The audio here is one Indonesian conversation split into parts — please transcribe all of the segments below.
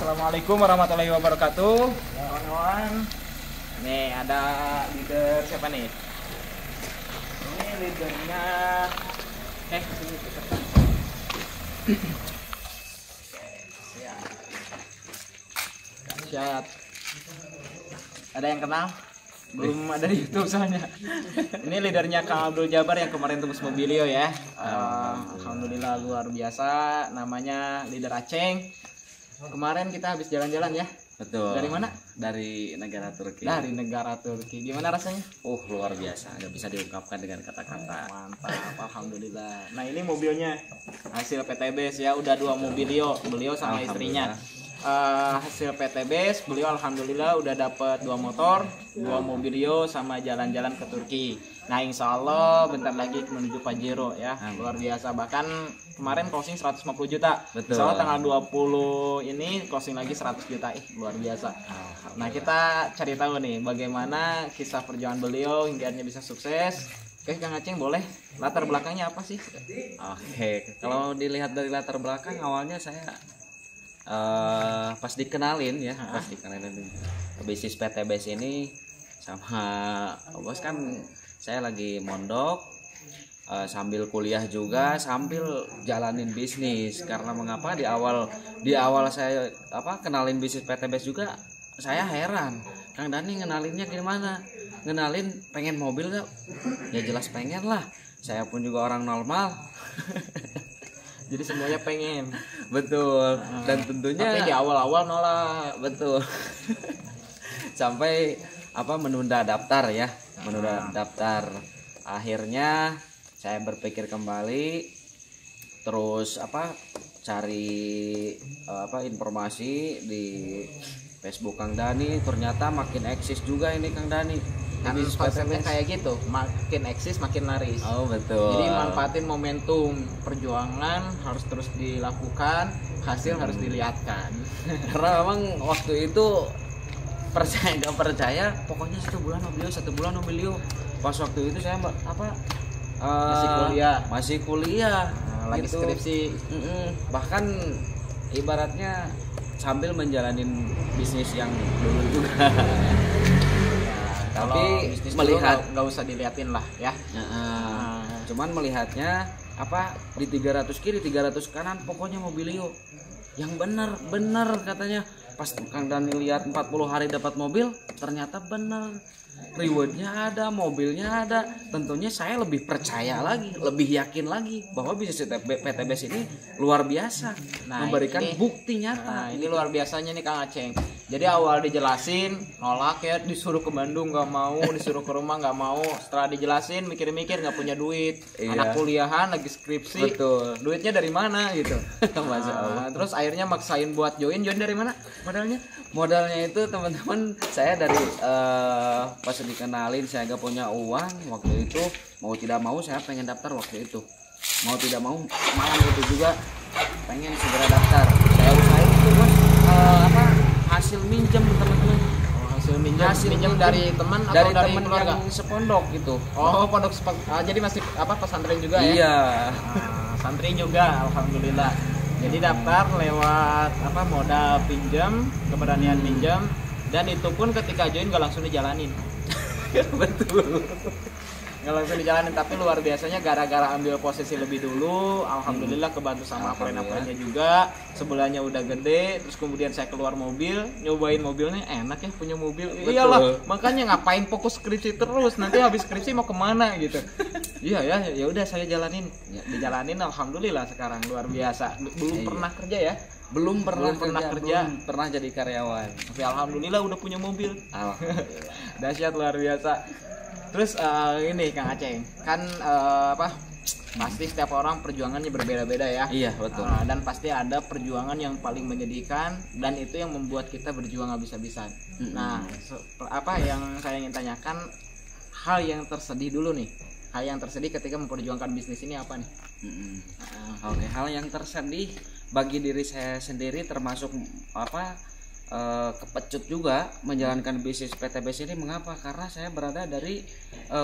Assalamualaikum warahmatullahi wabarakatuh. Kawan-kawan, nih ada leader siapa nih? Ini leadernya. Sini kita. Siap. Ada yang kenal? Belum ada di YouTube soalnya. Ini leadernya Kang Abdul Jabar yang kemarin tembus Mobilio ya. Alhamdulillah luar biasa. Namanya leader Aceng. Kemarin kita habis jalan-jalan ya. Betul. Dari mana? Dari negara Turki. Dari negara Turki. Gimana rasanya? Luar biasa, nggak bisa diungkapkan dengan kata-kata. Mantap, alhamdulillah. Nah ini mobilnya hasil PTBS ya, udah 2 Mobilio, beliau sama istrinya. Hasil PTBS, beliau alhamdulillah udah dapat 2 motor, 2 Mobilio sama jalan-jalan ke Turki. Nah insya Allah bentar lagi menuju Pajero ya. Luar biasa, bahkan kemarin closing 150 juta. Betul. Insya Allah tanggal 20 ini closing lagi 100 juta. Luar biasa. Nah kita cari tahu nih bagaimana kisah perjuangan beliau hingga akhirnya bisa sukses. Oke Kang Aceng, boleh latar belakangnya apa sih? Oke, kalau dilihat dari latar belakang awalnya saya pas dikenalin bisnis PTBS ini sama bos kan, saya lagi mondok sambil kuliah juga sambil jalanin bisnis. Karena mengapa di awal saya kenalin bisnis PTBS juga saya heran, Kang Dani ngenalinnya gimana? Ngenalin pengen mobil gak? Ya jelas pengen lah, saya pun juga orang normal. Jadi semuanya pengen. Betul. Dan tentunya tapi di awal-awal nolak. Betul. Sampai menunda daftar ya, menunda daftar. Akhirnya saya berpikir kembali, terus cari informasi di Facebook Kang Dani, ternyata makin eksis juga ini Kang Dani. Kan konsepnya kayak gitu, makin eksis makin laris. Oh betul. Jadi manfaatin momentum perjuangan, harus terus dilakukan, hasil harus dilihatkan. Karena memang waktu itu percaya nggak percaya, pokoknya 1 bulan mobilio. Pas waktu itu saya masih kuliah, lagi gitu. Skripsi. Bahkan ibaratnya sambil menjalanin bisnis yang dulu juga. Tapi melihat nggak usah diliatin lah ya. Cuman melihatnya di 300 kiri 300 kanan pokoknya mobilio yang bener katanya. Pas Kang Dani lihat 40 hari dapat mobil, ternyata bener, rewardnya ada, mobilnya ada. Tentunya saya lebih percaya lagi, lebih yakin lagi bahwa bisnis PTBS ini luar biasa, memberikan bukti nyata. Ini luar biasanya nih Kang Aceng. Jadi awal dijelasin nolak ya, disuruh ke Bandung nggak mau, disuruh ke rumah nggak mau. Setelah dijelasin mikir-mikir nggak punya duit, anak kuliahan lagi skripsi. Betul. Duitnya dari mana gitu. Masya Allah. Terus akhirnya maksain buat join dari mana modalnya? Modalnya itu teman-teman saya dari pas dikenalin saya gak punya uang waktu itu, mau tidak mau saya pengen daftar waktu itu, mau tidak mau malam itu juga pengen segera daftar. Saya usahain itu bos hasil minjem teman-teman. Hasil minjem dari teman atau dari teman keluarga? Yang sepondok gitu. Pondok jadi masih pesantren juga ya? Iya. Santri juga, alhamdulillah. Jadi daftar lewat modal pinjam, keberanian pinjam, dan itu pun ketika join gak langsung dijalanin. Betul. Gak langsung dijalanin, tapi luar biasanya gara-gara ambil posisi lebih dulu, alhamdulillah kebantu sama apren-aprennya juga. Sebulannya udah gede, terus kemudian saya keluar mobil, nyobain mobilnya, enak ya punya mobil. Betul. Iyalah, makanya ngapain fokus skripsi terus, nanti habis skripsi mau kemana gitu. Iya ya udah saya jalanin. Dijalanin alhamdulillah sekarang luar biasa. Belum pernah kerja ya? Belum pernah kerja. Belum pernah jadi karyawan. Tapi alhamdulillah udah punya mobil. Alhamdulillah. Dahsyat, luar biasa. Terus ini Kang Aceng, kan pasti setiap orang perjuangannya berbeda-beda ya. Iya betul. Dan pasti ada perjuangan yang paling menyedihkan, dan itu yang membuat kita berjuang habis-habisan. Nah, yang saya ingin tanyakan, hal yang tersedih dulu nih. Hal yang tersedih ketika memperjuangkan bisnis ini apa nih? Oke, hal yang tersedih bagi diri saya sendiri termasuk kepecut juga menjalankan bisnis PTBS ini. Mengapa? Karena saya berada dari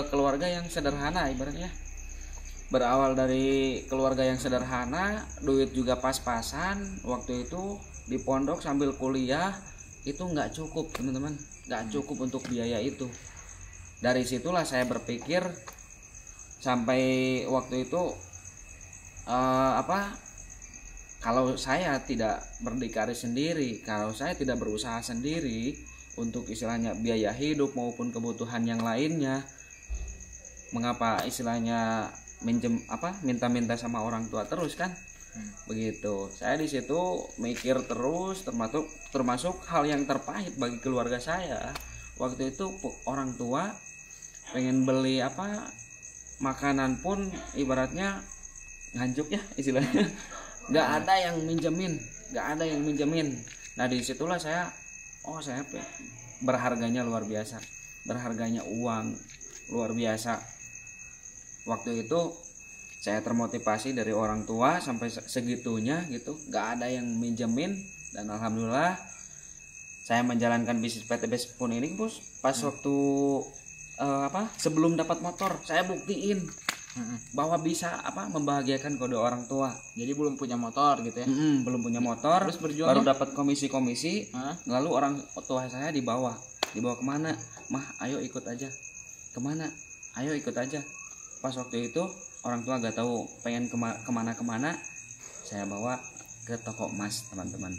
keluarga yang sederhana, ibaratnya berawal dari keluarga yang sederhana, duit juga pas-pasan. Waktu itu di pondok sambil kuliah itu nggak cukup teman-teman, nggak cukup untuk biaya itu. Dari situlah saya berpikir sampai waktu itu kalau saya tidak berdikari sendiri, kalau saya tidak berusaha sendiri untuk istilahnya biaya hidup maupun kebutuhan yang lainnya, mengapa istilahnya minta-minta sama orang tua terus kan? Begitu. Saya di situ mikir terus, termasuk hal yang terpahit bagi keluarga saya. Waktu itu orang tua pengen beli makanan pun ibaratnya nganjuk ya istilahnya. Nggak ada yang minjemin. Nah disitulah saya berharganya luar biasa, berharganya uang luar biasa. Waktu itu saya termotivasi dari orang tua sampai segitunya gitu, nggak ada yang minjemin. Dan alhamdulillah saya menjalankan bisnis PTBS pun ini bos. Pas waktu sebelum dapat motor saya buktiin bahwa bisa membahagiakan kedua orang tua. Jadi belum punya motor gitu ya? Belum punya motor, terus baru dapat komisi-komisi. Lalu orang tua saya dibawa kemana? Mah ayo ikut aja. Kemana? Ayo ikut aja. Pas waktu itu orang tua gak tahu pengen kemana, saya bawa ke toko emas teman-teman.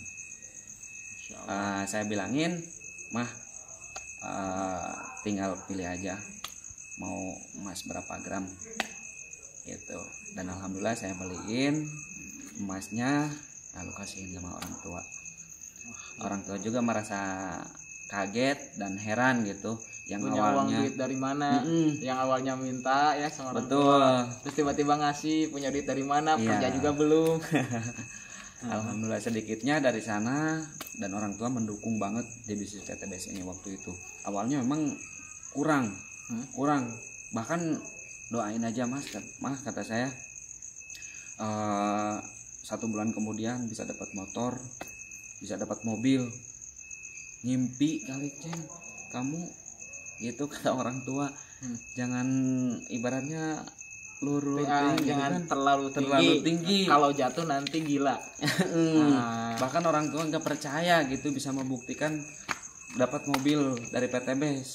Saya bilangin, mah tinggal pilih aja mau emas berapa gram gitu. Dan alhamdulillah saya beliin emasnya, lalu kasihin sama orang tua. Orang tua juga merasa kaget dan heran gitu. Yang punya awalnya uang duit dari mana, yang awalnya minta ya sama orang betul tua, terus tiba-tiba ngasih, punya duit dari mana, kerja juga belum. Alhamdulillah sedikitnya dari sana, dan orang tua mendukung banget di bisnis PTBS ini waktu itu. Awalnya memang kurang, bahkan doain aja mas kata saya, 1 bulan kemudian bisa dapat motor, bisa dapat mobil. Ngimpi kali Ceng kamu gitu, kata orang tua. Jangan ibaratnya lurus tinggi, jangan kan? terlalu tinggi. Kalau jatuh nanti gila. Bahkan orang tua nggak percaya gitu bisa membuktikan dapat mobil dari PTBS.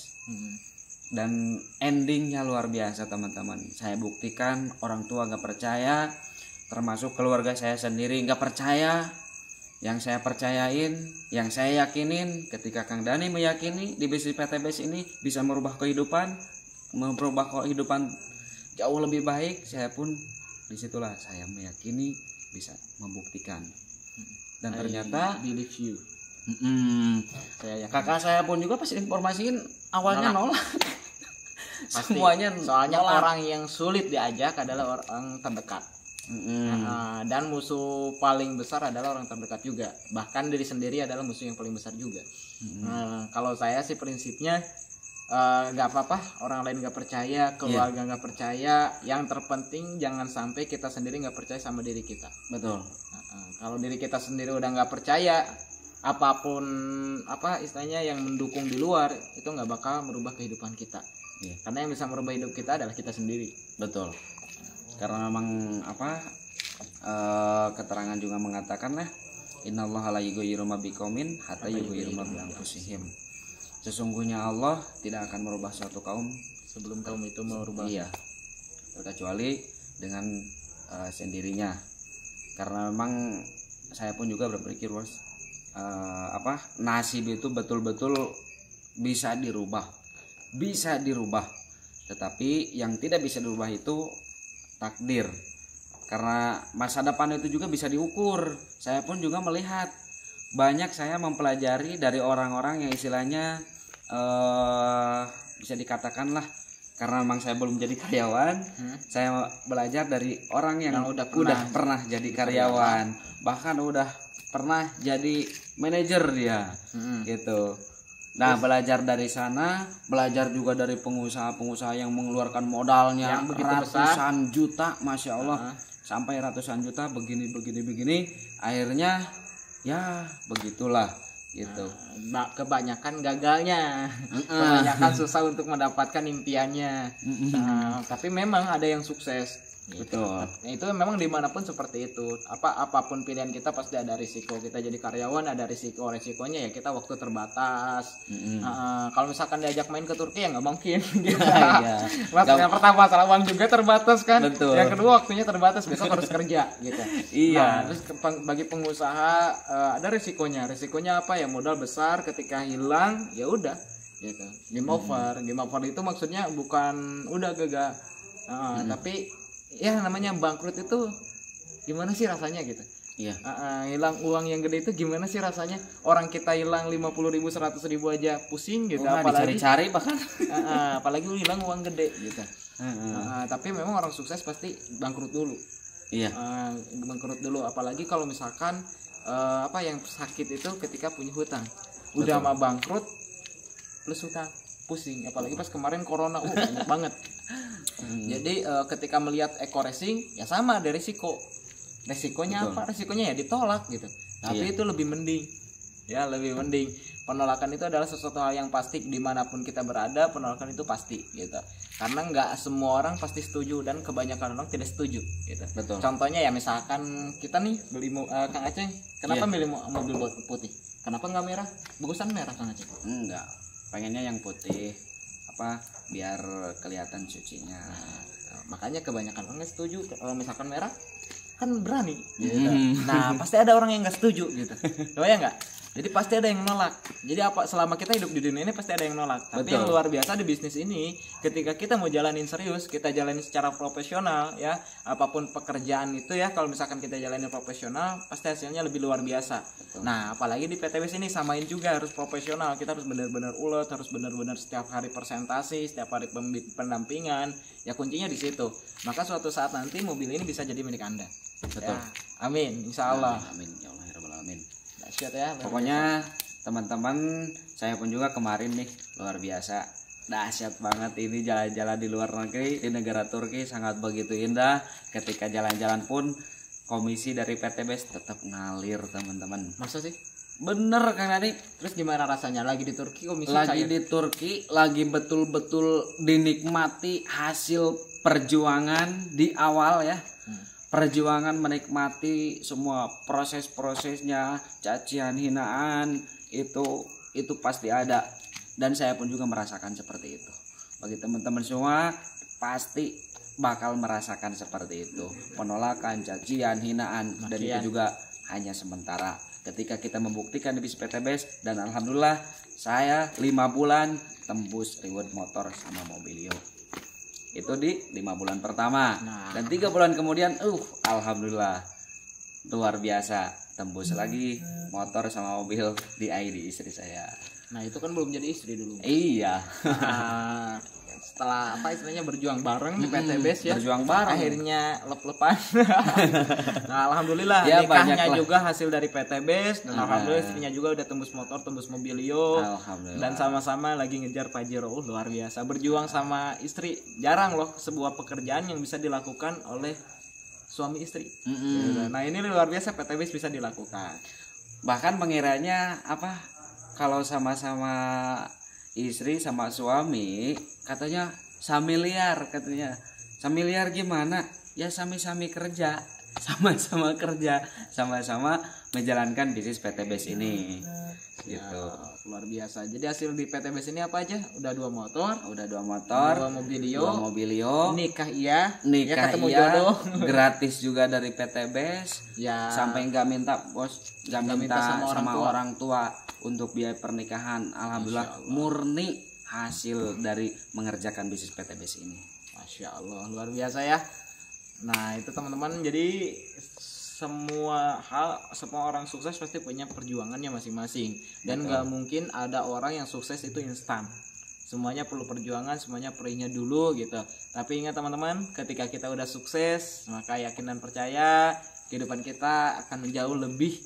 Dan endingnya luar biasa teman-teman. Saya buktikan, orang tua nggak percaya, termasuk keluarga saya sendiri nggak percaya. Yang saya percayain, yang saya yakinin, ketika Kang Dani meyakini di bisnis PTBS ini bisa merubah kehidupan jauh lebih baik, saya pun disitulah saya meyakini bisa membuktikan. Dan ternyata believe you. Kakak saya pun juga pas informasiin awalnya nolak. Semuanya soalnya nolak. Orang yang sulit diajak adalah orang terdekat. Dan musuh paling besar adalah orang terdekat juga. Bahkan diri sendiri adalah musuh yang paling besar juga. Kalau saya sih prinsipnya nggak apa-apa orang lain nggak percaya, keluarga nggak percaya. Yang terpenting jangan sampai kita sendiri nggak percaya sama diri kita. Betul. Kalau diri kita sendiri udah nggak percaya, apapun istilahnya yang mendukung di luar itu nggak bakal merubah kehidupan kita. Karena yang bisa merubah hidup kita adalah kita sendiri. Betul. Karena memang keterangan juga mengatakan innallaha la yughayyiru ma biqaumin hatta yughayyiru ma bi anfusihim. Sesungguhnya Allah tidak akan merubah suatu kaum sebelum kaum itu merubah. Iya. Kecuali dengan sendirinya. Karena memang saya pun juga berpikir nasib itu betul-betul bisa dirubah. Tetapi yang tidak bisa dirubah itu takdir. Karena masa depan itu juga bisa diukur. Saya pun juga melihat banyak saya mempelajari dari orang-orang yang istilahnya bisa dikatakan lah, karena memang saya belum jadi karyawan, saya belajar dari orang yang udah pernah jadi karyawan, bahkan udah pernah jadi manajer dia, gitu. Nah, belajar dari sana, belajar juga dari pengusaha-pengusaha yang mengeluarkan modalnya yang ratusan juta, masya Allah, sampai ratusan juta, begini, akhirnya ya begitulah, gitu. Kebanyakan gagalnya, kebanyakan susah untuk mendapatkan impiannya. Tapi memang ada yang sukses. gitu. Betul. Nah, itu memang dimanapun seperti itu. Apapun pilihan kita pasti ada risiko. Kita jadi karyawan ada resikonya ya kita waktu terbatas. Kalau misalkan diajak main ke Turki ya nggak mungkin. Gitu. Iya. Yang pertama masalah uang juga terbatas kan. Betul. Yang kedua waktunya terbatas, besok harus kerja gitu. Iya. Nah, terus bagi pengusaha ada risikonya. Risikonya apa ya, modal besar ketika hilang ya udah gitu. Game over. Game over itu maksudnya bukan udah gagal. Tapi ya namanya bangkrut itu gimana sih rasanya gitu. Iya. Hilang uang yang gede itu gimana sih rasanya, orang kita hilang 50.000 100.000 aja pusing gitu. Apalagi dicari-cari bahkan apalagi lu hilang uang gede gitu. Tapi memang orang sukses pasti bangkrut dulu. Iya. Bangkrut dulu, apalagi kalau misalkan yang sakit itu ketika punya hutang. Udah mah bangkrut plus hutang, pusing. Apalagi pas kemarin corona banyak banget. Jadi ketika melihat Eko Racing ya sama, ada resikonya. Betul. Apa resikonya ya ditolak gitu, tapi itu lebih mending ya, lebih mending. Penolakan itu adalah sesuatu hal yang pasti, dimanapun kita berada penolakan itu pasti gitu, karena nggak semua orang pasti setuju dan kebanyakan orang tidak setuju gitu. Betul. Contohnya ya misalkan kita nih beli Kang Aceh, kenapa milih mobil putih, kenapa nggak merah? Bagusan merah Kang Aceh. Enggak, pengennya yang putih biar kelihatan cucinya. Makanya kebanyakan orang nggak setuju. Kalau misalkan merah kan berani gitu. Nah pasti ada orang yang nggak setuju gitu. Ya nggak? Jadi pasti ada yang nolak. Jadi selama kita hidup di dunia ini pasti ada yang nolak. Tapi Betul. yang luar biasa di bisnis ini, ketika kita mau jalanin serius, kita jalanin secara profesional ya, apapun pekerjaan itu ya, kalau misalkan kita jalanin profesional pasti hasilnya lebih luar biasa. Betul. Nah apalagi di PTBS ini samain juga, harus profesional. Kita harus benar-benar ulet, harus benar-benar setiap hari presentasi, setiap hari pendampingan. Ya kuncinya di situ. Maka suatu saat nanti mobil ini bisa jadi milik Anda. Betul. Ya, amin, insya Allah. Amin ya Allah ya Rabbal alamin. Dahsyat ya. Pokoknya teman-teman, saya pun juga kemarin nih luar biasa, dahsyat banget ini jalan-jalan di luar negeri, di negara Turki sangat begitu indah. Ketika jalan-jalan pun komisi dari PTBS tetap ngalir teman-teman. Masa sih? Bener Kang Nadi. Terus gimana rasanya lagi di Turki komisi Lagi cair? di Turki, lagi betul-betul dinikmati hasil perjuangan di awal ya. Perjuangan menikmati semua proses-prosesnya, cacian, hinaan itu pasti ada, dan saya pun juga merasakan seperti itu. Bagi teman-teman semua pasti bakal merasakan seperti itu, penolakan, cacian, hinaan, dan itu juga hanya sementara. Ketika kita membuktikan di bisnis PTBS, dan alhamdulillah saya 5 bulan tembus reward motor sama Mobilio. Itu di 5 bulan pertama. Dan 3 bulan kemudian alhamdulillah luar biasa, tembus lagi motor sama mobil di ID istri saya. Nah itu kan belum jadi istri dulu. Iya. Nah, setelah istilahnya berjuang bareng di PTBS ya, berjuang bareng, akhirnya lep-lepan. Nah alhamdulillah ya, nikahnya juga hasil dari PTBS, dan alhamdulillah istrinya juga udah tembus motor, tembus Mobilio, dan sama-sama lagi ngejar Pajero. Luar biasa, berjuang sama istri. Jarang loh sebuah pekerjaan yang bisa dilakukan oleh suami istri. Nah ini luar biasa, PTBS bisa dilakukan. Bahkan pengiranya kalau sama-sama istri sama suami katanya samiliar, gimana ya, sami-sami kerja, sama-sama kerja, sama-sama menjalankan bisnis PTBS ini gitu. Luar biasa. Jadi hasil di PTBS ini apa aja? Udah 2 motor, 2 Mobilio, nikah ketemu jodoh, gratis juga dari PTBS ya, sampai nggak minta sama orang tua untuk biaya pernikahan. Alhamdulillah murni hasil dari mengerjakan bisnis PTBS ini. Masya Allah, luar biasa ya. Nah itu teman-teman, jadi semua orang sukses pasti punya perjuangannya masing-masing, dan nggak mungkin ada orang yang sukses itu instan. Semuanya perlu perjuangan, semuanya perihnya dulu gitu. Tapi ingat teman-teman, ketika kita udah sukses, maka yakin dan percaya kehidupan kita akan jauh lebih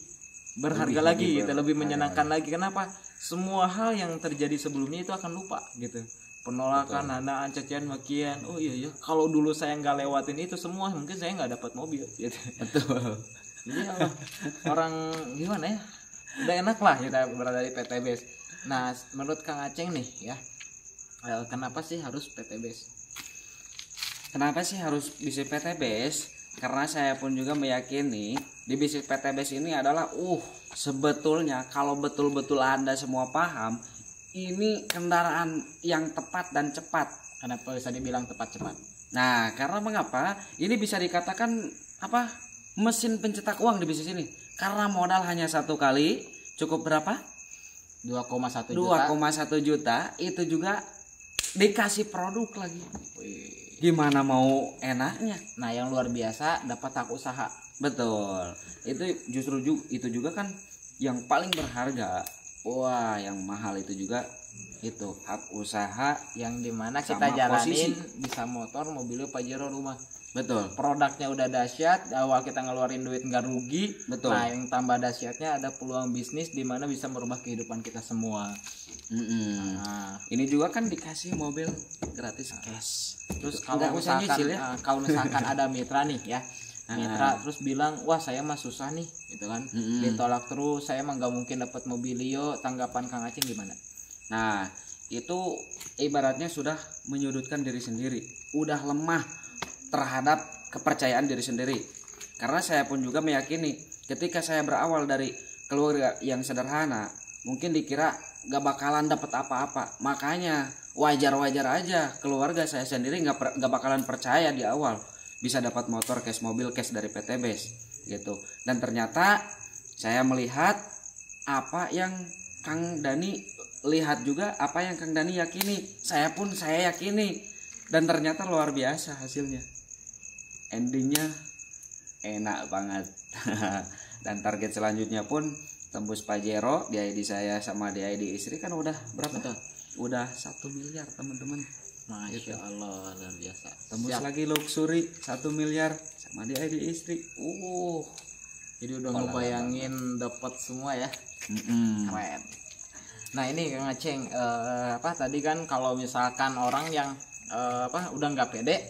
berharga lagi gitu, lebih menyenangkan lagi. Kenapa? Semua hal yang terjadi sebelumnya itu akan lupa gitu. Penolakan, hanaan, cacian, makian. Oh iya, kalau dulu saya nggak lewatin itu semua, mungkin saya nggak dapat mobil gitu. Betul. Jadi orang gimana ya, udah enak lah kita berada di PTBS. Nah menurut Kang Aceng nih ya, kenapa sih harus PTBS? kenapa sih harus bisnis PTBS? Karena saya pun juga meyakini di bisnis PTBS ini adalah sebetulnya kalau betul-betul Anda semua paham, ini kendaraan yang tepat dan cepat. Kenapa bisa dibilang tepat cepat? Nah, karena mengapa? Ini bisa dikatakan mesin pencetak uang di bisnis ini. Karena modal hanya satu kali, cukup berapa? 2,1 juta. 2,1 juta itu juga dikasih produk lagi. Gimana mau enaknya? Nah, yang luar biasa dapat hak usaha. Betul. Itu juga kan yang paling berharga. Wah, yang mahal itu juga itu hak usaha yang dimana kita jalanin bisa motor, mobil, Pajero, rumah. Betul. Produknya udah dahsyat, awal kita ngeluarin duit nggak rugi. Betul. Nah, yang tambah dahsyatnya ada peluang bisnis di mana bisa merubah kehidupan kita semua. Nah, ini juga kan dikasih mobil gratis cash. Terus kalau misalkan ada mitra nih ya, mitra terus bilang, wah saya mah susah nih, gitu kan, ditolak terus, saya mah nggak mungkin dapat mobilio. Tanggapan Kang Aceng gimana? Nah, itu ibaratnya sudah menyudutkan diri sendiri, udah lemah terhadap kepercayaan diri sendiri. Karena saya pun juga meyakini ketika saya berawal dari keluarga yang sederhana, mungkin dikira gak bakalan dapat apa-apa. Makanya wajar-wajar aja keluarga saya sendiri gak bakalan percaya di awal bisa dapat motor cash, mobil cash dari PTBS gitu. Dan ternyata saya melihat apa yang Kang Dani lihat juga, apa yang Kang Dani yakini, saya yakini, dan ternyata luar biasa hasilnya. Endingnya enak banget. Dan target selanjutnya pun tembus Pajero di ID saya sama di ID istri kan udah berapa tuh? Udah 1 miliar teman-teman. Masya Allah, luar biasa. Tembus lagi luxury 1 miliar sama di ID istri. Jadi udah ngebayangin dapat semua ya. Keren. Nah ini Kang Aceng, tadi kan kalau misalkan orang yang udah nggak pede,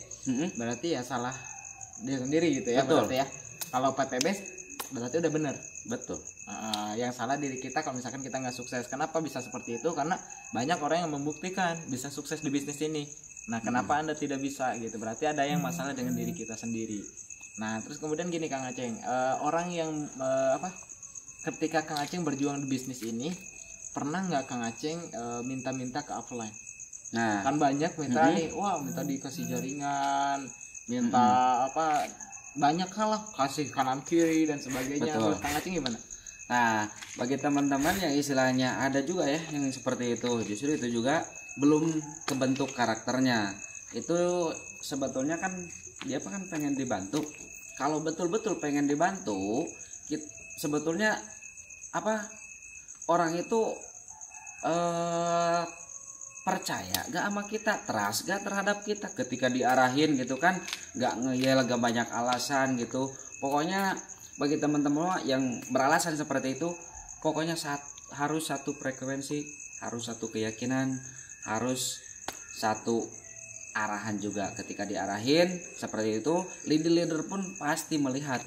berarti ya salah dia sendiri gitu ya. Betul. Berarti ya. Kalau PTBS berarti udah bener. Betul. Yang salah diri kita kalau misalkan kita nggak sukses. Kenapa bisa seperti itu? Karena banyak orang yang membuktikan bisa sukses di bisnis ini. Nah, kenapa Anda tidak bisa gitu? Berarti ada yang masalah dengan diri kita sendiri. Nah, terus kemudian gini Kang Aceng, orang yang ketika Kang Aceng berjuang di bisnis ini, pernah nggak Kang Aceng minta-minta ke upline? Nah, kan banyak mitra nih, minta dikasih jaringan, minta banyak hal lah, kasih kanan kiri dan sebagainya. Menurut Kang Aceng gimana? Nah, bagi teman-teman yang istilahnya ada juga ya yang seperti itu, justru itu juga belum kebentuk karakternya. Itu sebetulnya kan dia kan pengen dibantu. Kalau betul-betul pengen dibantu, sebetulnya orang itu percaya gak sama kita, trust gak terhadap kita ketika diarahin gitu kan, gak ngeyel, gak banyak alasan gitu. Pokoknya bagi teman-teman yang beralasan seperti itu, pokoknya harus satu frekuensi, harus satu keyakinan, harus satu arahan juga. Ketika diarahin seperti itu, leader pun pasti melihat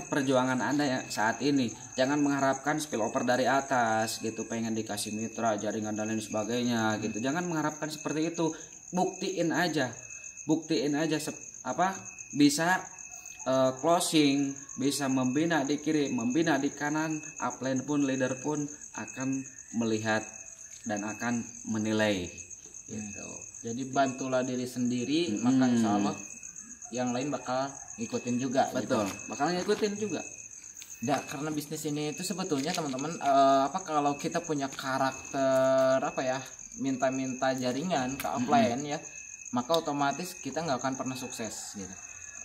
perjuangan Anda ya saat ini. Jangan mengharapkan spillover dari atas gitu, pengen dikasih mitra, jaringan dan lain sebagainya gitu. Jangan mengharapkan seperti itu. Buktiin aja bisa closing, bisa membina di kiri, membina di kanan. Upline pun, leader pun akan melihat dan akan menilai gitu. Jadi bantulah diri sendiri, maka insya Allah yang lain bakal ngikutin juga. Betul, gitu. bakal ngikutin juga. Nah, karena bisnis ini itu sebetulnya teman-teman kalau kita punya karakter minta-minta jaringan ke upline ya, maka otomatis kita nggak akan pernah sukses gitu.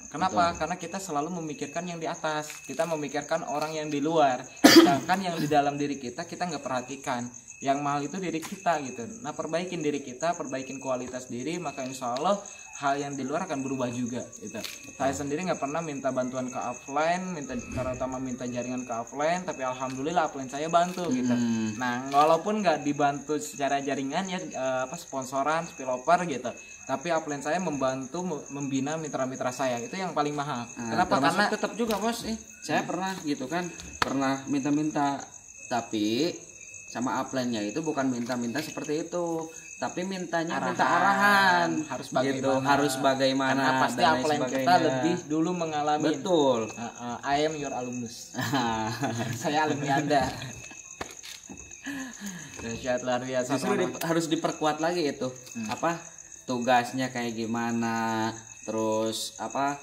Kenapa? Betul. Karena kita selalu memikirkan yang di atas, kita memikirkan orang yang di luar, sedangkan yang di dalam diri kita nggak perhatikan. Yang mahal itu diri kita gitu. Nah, perbaikin diri kita, perbaikin kualitas diri, maka insya Allah hal yang di luar akan berubah juga gitu. Saya sendiri nggak pernah minta bantuan ke offline, terutama minta jaringan ke offline, tapi alhamdulillah offline saya bantu gitu. Nah, walaupun nggak dibantu secara jaringan ya, sponsoran, spillover gitu, tapi offline saya membantu membina mitra-mitra saya, itu yang paling mahal. Kenapa? Karena tetap juga bos, saya pernah gitu kan, pernah minta-minta, tapi sama upline-nya itu bukan minta-minta seperti itu, tapi mintanya minta Arahan. arahan Harus gitu, bagaimana. harus bagaimana Karena pasti dan lain upline kita sebagainya. lebih dulu mengalami. Betul. I am your alumnus. Saya alumni Anda. Dahsyat, luar biasa. Justru harus diperkuat lagi itu apa tugasnya kayak gimana, terus apa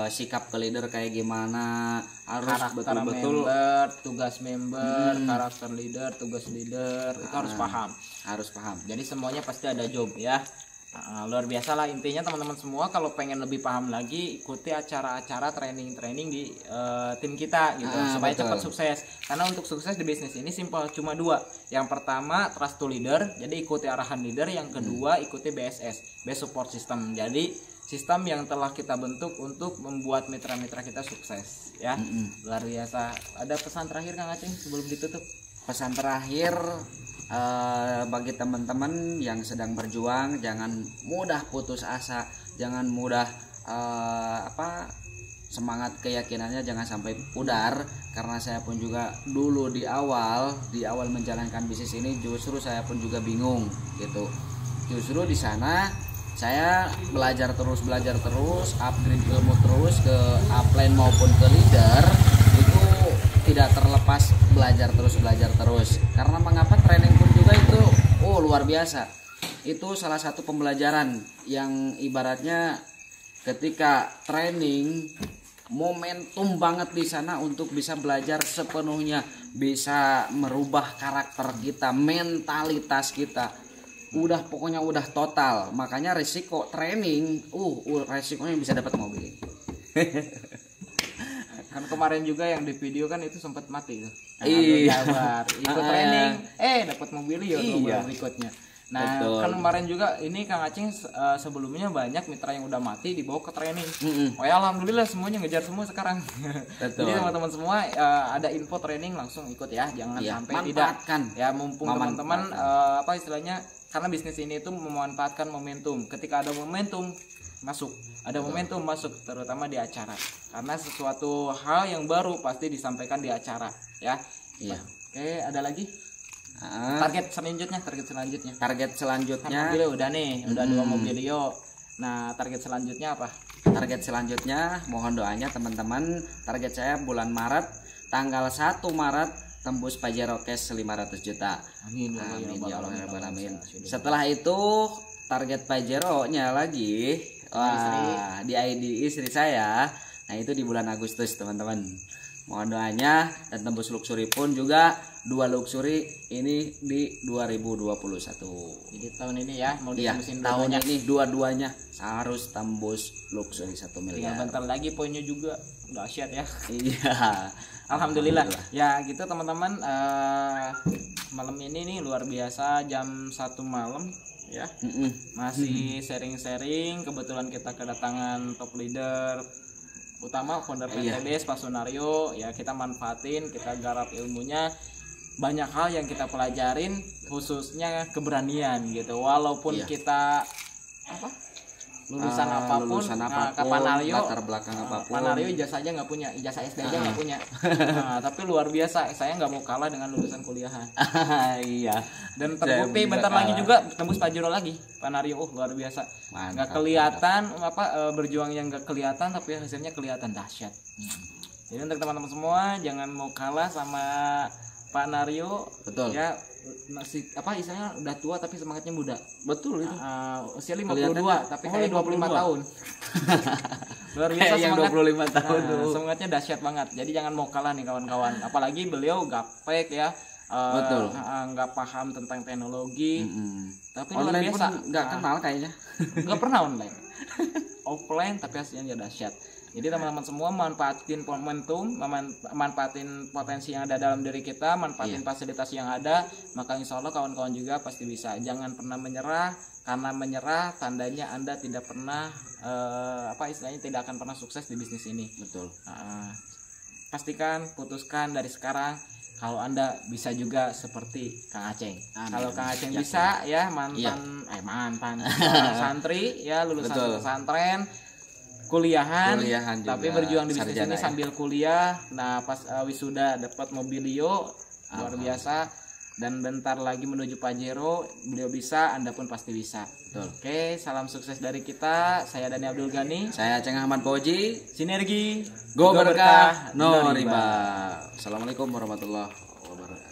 sikap ke leader kayak gimana, harus karakter betul-betul member, tugas member, karakter leader, tugas leader, itu harus paham. harus paham. Jadi semuanya pasti ada job ya. Luar biasa lah intinya teman-teman semua. Kalau pengen lebih paham lagi, ikuti acara-acara training di tim kita gitu supaya betul. cepat sukses. Karena untuk sukses di bisnis ini simpel, cuma dua. Yang pertama trust to leader, jadi ikuti arahan leader. Yang kedua ikuti BSS, Best Support System. Jadi sistem yang telah kita bentuk untuk membuat mitra-mitra kita sukses ya. Luar biasa. Ada pesan terakhir Kang Aceng sebelum ditutup? Pesan terakhir bagi teman-teman yang sedang berjuang, jangan mudah putus asa, jangan mudah semangat keyakinannya jangan sampai pudar, karena saya pun juga dulu di awal menjalankan bisnis ini justru saya pun juga bingung gitu. Justru di sana saya belajar terus, upgrade ilmu terus ke upline maupun ke leader, itu tidak terlepas belajar terus. Karena mengapa training pun juga itu luar biasa. Itu salah satu pembelajaran yang ibaratnya ketika training momentum banget di sana untuk bisa belajar sepenuhnya, bisa merubah karakter kita, mentalitas kita. Pokoknya udah total. Makanya resiko training, resikonya bisa dapat mobil. Kan kemarin juga yang di video kan itu sempat mati tuh. Iya. Ikut training, dapat mobilio Iya. berikutnya. Nah, Betul. kan kemarin juga ini Kang Aceng sebelumnya banyak mitra yang udah mati dibawa ke training. Oh ya alhamdulillah semuanya ngejar semua sekarang. Betul. Jadi teman-teman semua ada info training langsung ikut ya, jangan Iya, sampai manfaatkan. tidak. Ya mumpung teman-teman istilahnya karena bisnis ini itu memanfaatkan momentum. Ketika ada momentum masuk, terutama di acara. Karena sesuatu hal yang baru pasti disampaikan di acara ya. Iya. Oke, ada lagi? Target selanjutnya. Target selanjutnya Kan mobilio udah nih, udah 2 mobilio. Nah, target selanjutnya apa? Target selanjutnya mohon doanya teman-teman. Target saya bulan Maret, tanggal 1 Maret tembus Pajero Cash 500 juta. Amin Ya Allah ya Rabbal Alamin. Setelah itu target Pajero-nya lagi di ID istri saya. Nah, itu di bulan Agustus, teman-teman. Mohon doanya, dan tembus luxury pun juga 2 luxury ini di 2021. Jadi tahun ini ya mau Iya, ditembusin tahun dua-duanya. ini dua-duanya harus tembus luxury 1 Tinggal miliar. bentar lagi poinnya juga dahsyat ya. Iya. Alhamdulillah. Ya gitu teman-teman, malam ini nih luar biasa jam 1 malam ya. Masih sharing-sharing, kebetulan kita kedatangan top leader utama founder PTBS Pak Sunario ya, kita manfaatin, kita garap ilmunya. Banyak hal yang kita pelajarin, khususnya keberanian gitu. Walaupun kita lulusan apapun, Panario, latar belakang apapun. Panario ijazahnya nggak punya, ijazah SD aja nggak punya. Tapi luar biasa, saya nggak mau kalah dengan lulusan kuliahan. Iya. Dan terbukti bentar lagi juga tembus Pajero lagi, Panario. Luar biasa. Nggak kelihatan berjuang yang nggak kelihatan, tapi hasilnya kelihatan dahsyat. Jadi untuk teman-teman semua jangan mau kalah sama Pak Nario. Betul. Ya masih istilahnya udah tua tapi semangatnya muda. Betul itu. Usia 52 tapi kayak 25 tahun. Luar biasa yang semangat. 25 tahun tuh. Semangatnya dahsyat banget. Jadi jangan mau kalah nih kawan-kawan. Apalagi beliau gaptek ya. Betul. Nggak paham tentang teknologi. Tapi luar Online biasa. pun nggak kenal kayaknya. Nggak pernah online. Offline tapi hasilnya dahsyat. Jadi teman-teman semua manfaatin momentum, manfaatin potensi yang ada dalam diri kita, manfaatin fasilitas yang ada, maka insya Allah kawan-kawan juga pasti bisa. Jangan pernah menyerah, karena menyerah tandanya Anda tidak pernah istilahnya tidak akan pernah sukses di bisnis ini. Betul. Pastikan, putuskan dari sekarang kalau Anda bisa juga seperti Kang Aceng. Kalau Kang Aceng bisa ya mantan santri ya, lulusan pesantren, kuliahan juga, tapi berjuang di bisnis ini sambil kuliah. Nah pas wisuda dapat mobilio luar biasa. dan bentar lagi menuju Pajero. Beliau bisa, Anda pun pasti bisa. Betul. Oke, salam sukses dari kita. Saya Dani Abdul Ghani. Saya Ceng Ahmad Fauji. Sinergi, Go berkah, no riba. Assalamualaikum warahmatullahi wabarakatuh.